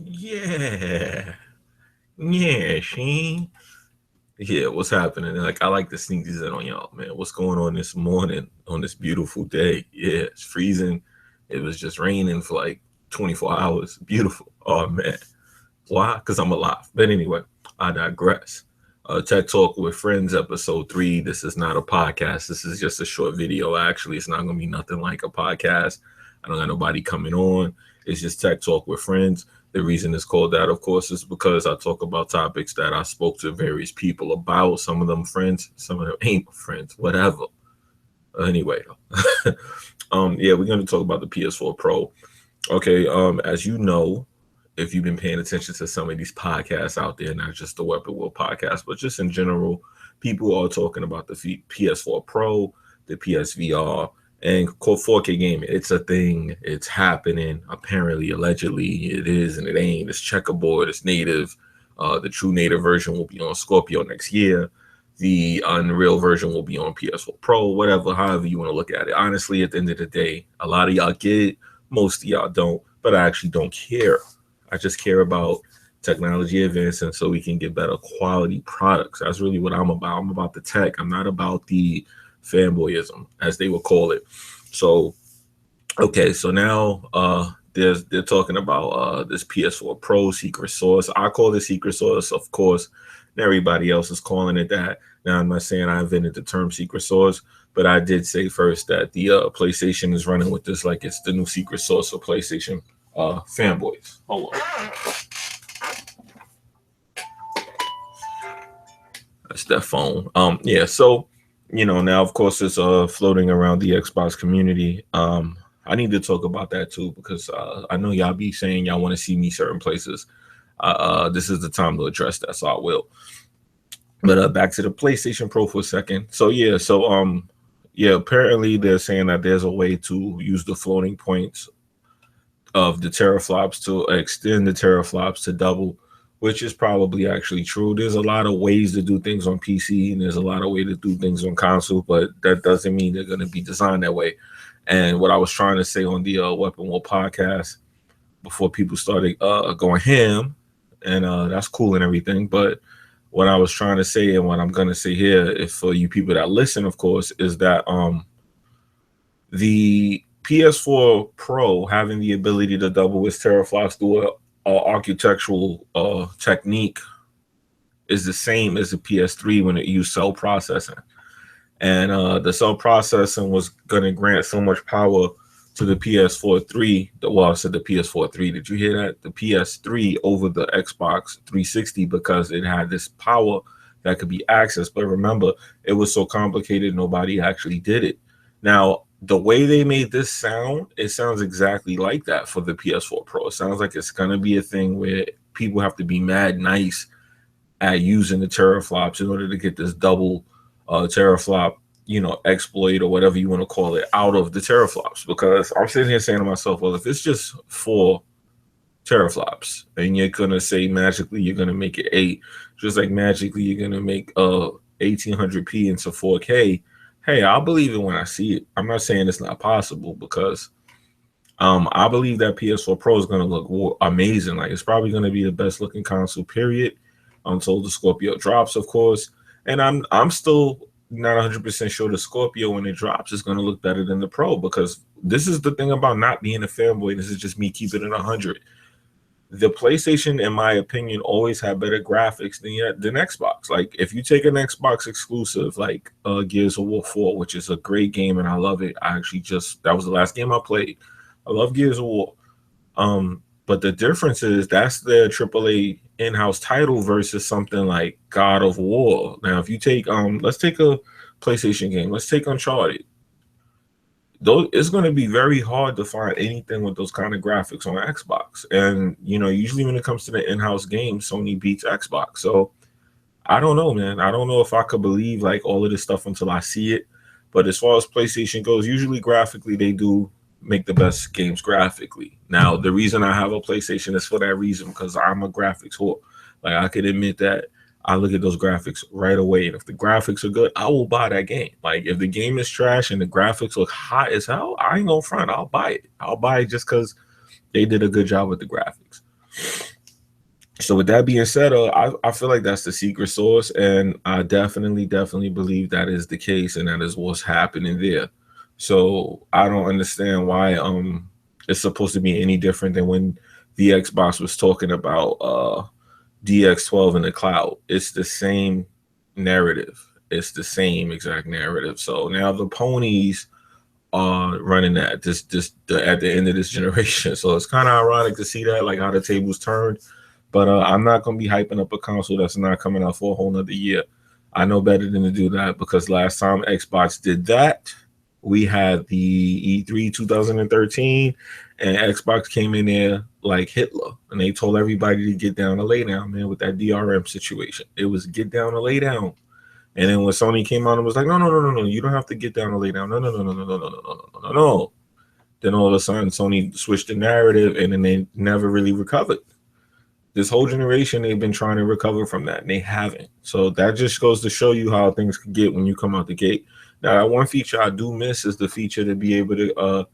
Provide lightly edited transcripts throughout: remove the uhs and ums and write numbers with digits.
Yeah, yeah, Sheen. Yeah, what's happening? Like, I like to sneak these in on y'all, man. What's going on this morning on this beautiful day? Yeah, it's freezing. It was just raining for like 24 hours. Beautiful. Oh man, why? Because I'm alive. But anyway, I digress. Tech Talk with Friends, episode 3. This is not a podcast. This is just a short video. Actually, it's not going to be nothing like a podcast. I don't got nobody coming on. It's just Tech Talk with Friends. The reason it's called that, of course, is because I talk about topics that I spoke to various people about. Some of them friends, some of them ain't friends, whatever. Anyway, yeah, we're going to talk about the PS4 Pro. Okay, as you know, if you've been paying attention to some of these podcasts out there, not just the Weapon Wheel podcast, but just in general, people are talking about the PS4 Pro, the PSVR, and 4K gaming. It's a thing. It's happening. Apparently, allegedly, it is and it ain't. It's checkerboard. It's native. The true native version will be on Scorpio next year. The Unreal version will be on PS4 Pro, whatever, however you want to look at it. Honestly, at the end of the day, a lot of y'all get it, most of y'all don't, but I actually don't care. I just care about technology advancing so we can get better quality products. That's really what I'm about. I'm about the tech. I'm not about the fanboyism, as they would call it. So, okay, so now they're talking about this PS4 Pro secret source. I call it secret source, of course. And everybody else is calling it that. Now, I'm not saying I invented the term secret source, but I did say first that the PlayStation is running with this like it's the new secret source for PlayStation fanboys. Hold on. That's that phone. Yeah, so now of course it's floating around the Xbox community. I need to talk about that too because I know y'all be saying y'all want to see me certain places. This is the time to address that, so I will. But back to the PlayStation Pro for a second. So yeah, apparently they're saying that there's a way to use the floating points of the teraflops to extend the teraflops to double, which is probably actually true. There's a lot of ways to do things on PC and there's a lot of ways to do things on console, but that doesn't mean they're going to be designed that way. And what I was trying to say on the Weapon Wheel podcast before people started going ham, and that's cool and everything, but what I was trying to say and what I'm going to say here, if for you people that listen, of course, is that the PS4 Pro having the ability to double its teraflops through a architectural technique is the same as the PS3 when it used cell processing. And the cell processing was going to grant so much power to the PS4 3. Well, I said the PS4 3. Did you hear that? The PS3 over the Xbox 360 because it had this power that could be accessed. But remember, it was so complicated, nobody actually did it. Now, the way they made this sound, it sounds exactly like that for the PS4 Pro. It sounds like it's going to be a thing where people have to be mad nice at using the teraflops in order to get this double teraflop, exploit or whatever you want to call it out of the teraflops. Because I'm sitting here saying to myself, well, if it's just 4 teraflops and you're going to say magically you're going to make it 8, just like magically you're going to make 1800p into 4K, hey, I'll believe it when I see it. I'm not saying it's not possible because I believe that PS4 Pro is going to look amazing. Like it's probably going to be the best looking console, period, until the Scorpio drops, of course. And I'm still not 100% sure the Scorpio when it drops is going to look better than the Pro because this is the thing about not being a fanboy. This is just me keeping it 100. The PlayStation, in my opinion, always had better graphics than Xbox. Like if you take an Xbox exclusive like Gears of War 4, which is a great game and I love it. I actually that was the last game I played. I love Gears of War. But the difference is that's the AAA in-house title versus something like God of War. Now, if you take let's take a PlayStation game. Let's take Uncharted. It's going to be very hard to find anything with those kind of graphics on Xbox. And, usually when it comes to the in-house games, Sony beats Xbox. So I don't know, man. I don't know if I could believe like all of this stuff until I see it. But as far as PlayStation goes, usually graphically, they do make the best games graphically. Now, the reason I have a PlayStation is for that reason, because I'm a graphics whore. Like I could admit that I look at those graphics right away. And if the graphics are good, I will buy that game. Like if the game is trash and the graphics look hot as hell, I ain't gonna front. I'll buy it. I'll buy it just because they did a good job with the graphics. So with that being said, I feel like that's the secret sauce, and I definitely believe that is the case, and that is what's happening there. So I don't understand why it's supposed to be any different than when the Xbox was talking about DX12 in the cloud. It's the same narrative. It's the same exact narrative. So now the ponies are running that at the end of this generation. So it's kind of ironic to see that, like how the tables turned. But I'm not gonna be hyping up a console that's not coming out for a whole nother year. I know better than to do that, because last time Xbox did that, we had the E3 2013, and Xbox came in there like Hitler, and they told everybody to get down to lay down, man, with that DRM situation. It was get down to lay down. And then when Sony came out and was like, no, you don't have to get down to lay down. No. Then all of a sudden, Sony switched the narrative, and then they never really recovered. This whole generation, they've been trying to recover from that, and they haven't. So that just goes to show you how things can get when you come out the gate. Now, that one feature I do miss is the feature to be able to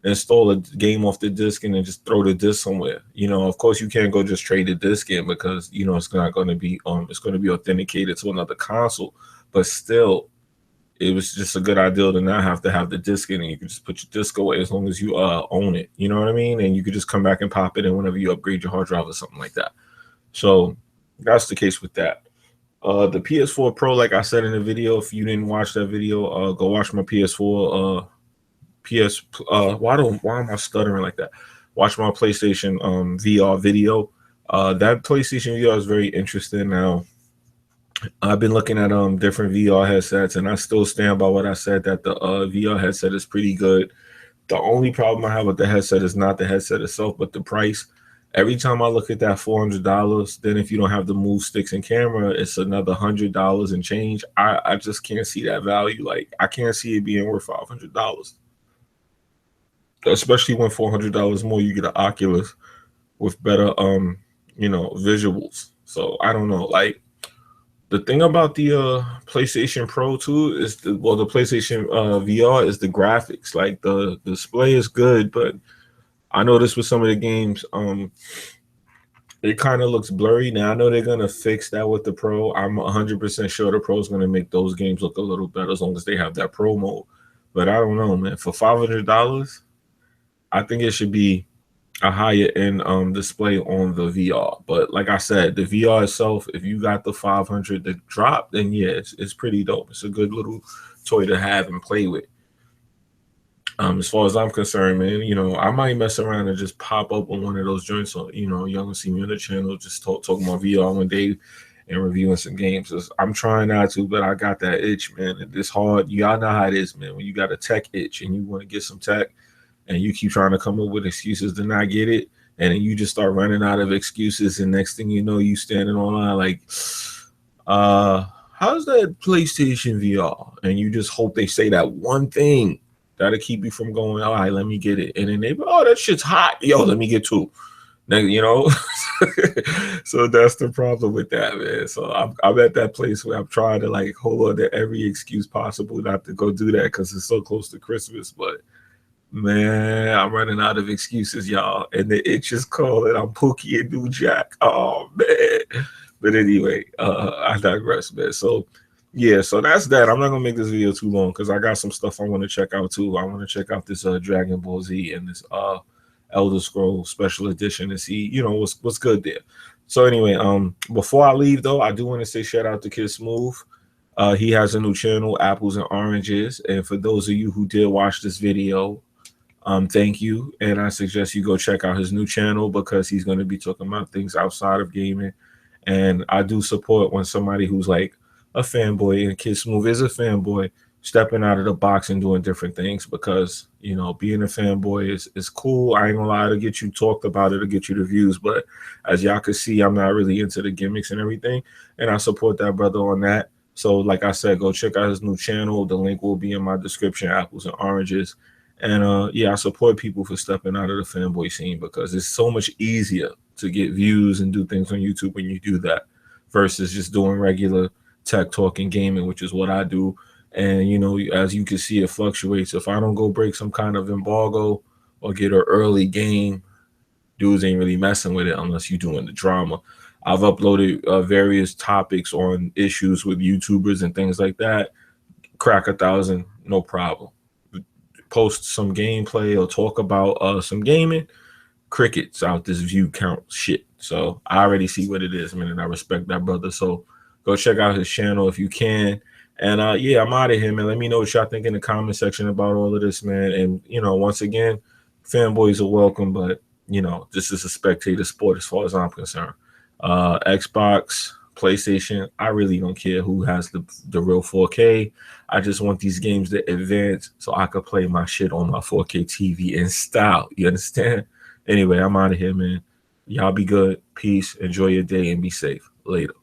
install a game off the disc and then just throw the disc somewhere. You know, of course, you can't go just trade the disc in, because you know it's not going to be it's going to be authenticated to another console. But still, it was just a good idea to not have to have the disc in, and you can just put your disc away as long as you own it. You know what I mean? And you could just come back and pop it in whenever you upgrade your hard drive or something like that. So that's the case with that. The PS4 Pro, like I said in the video, if you didn't watch that video, go watch my PS4 why am I stuttering like that? Watch my PlayStation VR video. That PlayStation VR is very interesting. Now, I've been looking at different VR headsets, and I still stand by what I said, that the VR headset is pretty good. The only problem I have with the headset is not the headset itself, but the price. Every time I look at that $400, then if you don't have the move sticks and camera, it's another $100 and change. I just can't see that value. Like, I can't see it being worth $500, especially when $400 more you get an Oculus with better visuals. So I don't know. Like, the thing about the PlayStation Pro too is the PlayStation VR is the graphics. Like, the display is good, but I noticed with some of the games, it kind of looks blurry. Now I know they're gonna fix that with the Pro. I'm 100% sure the Pro is gonna make those games look a little better as long as they have that Pro mode. But I don't know, man. For $500, I think it should be a higher end display on the VR. But like I said, the VR itself, if you got the 500 to drop, then yeah, it's pretty dope. It's a good little toy to have and play with. As far as I'm concerned, man, you know, I might mess around and just pop up on one of those joints. On, you know, y'all can see me on the channel, just talking about VR one day and reviewing some games. I'm trying not to, but I got that itch, man. It's hard. Y'all know how it is, man. When you got a tech itch and you want to get some tech, and you keep trying to come up with excuses to not get it, and then you just start running out of excuses, and next thing you know, you standing online like, how's that PlayStation VR? And you just hope they say that one thing that'll keep you from going, all right, let me get it. And then they, oh, that shit's hot. Yo, let me get two. Now, you know, so that's the problem with that, man. So I'm at that place where I'm trying to like hold on to every excuse possible not to go do that, because it's so close to Christmas. But man, I'm running out of excuses, y'all. And the itch is calling. I'm Pookie and New Jack. Oh, man. But anyway, I digress, man. So, yeah, so that's that. I'm not going to make this video too long, because I got some stuff I want to check out, too. I want to check out this Dragon Ball Z and this Elder Scrolls Special Edition and see, you know, what's good there. So anyway, before I leave, though, I do want to say shout out to KidSmoove. He has a new channel, Apples and Oranges. And for those of you who did watch this video, thank you, and I suggest you go check out his new channel, because he's going to be talking about things outside of gaming. And I do support when somebody who's like a fanboy, and KidSmoove is a fanboy, stepping out of the box and doing different things, because, you know, being a fanboy is cool. I ain't gonna lie, to get you talked about it, to get you the views, but as y'all can see, I'm not really into the gimmicks and everything, and I support that brother on that. So like I said, go check out his new channel. The link will be in my description, Apples and Oranges. And yeah, I support people for stepping out of the fanboy scene, because it's so much easier to get views and do things on YouTube when you do that, versus just doing regular tech talk and gaming, which is what I do. And, you know, as you can see, it fluctuates. If I don't go break some kind of embargo or get an early game, dudes ain't really messing with it unless you doing the drama. I've uploaded various topics on issues with YouTubers and things like that. Crack 1,000, no problem. Post some gameplay or talk about some gaming, crickets out this view count shit. So I already see what it is, man, and I respect that brother. So go check out his channel if you can. And yeah, I'm out of here, man. Let me know what y'all think in the comment section about all of this, man. And you know, once again, fanboys are welcome, but you know, this is a spectator sport as far as I'm concerned. Xbox, PlayStation, I really don't care who has the real 4K. I just want these games to advance so I could play my shit on my 4K TV in style. You understand? Anyway, I'm out of here, man. Y'all be good. Peace. Enjoy your day and be safe. Later.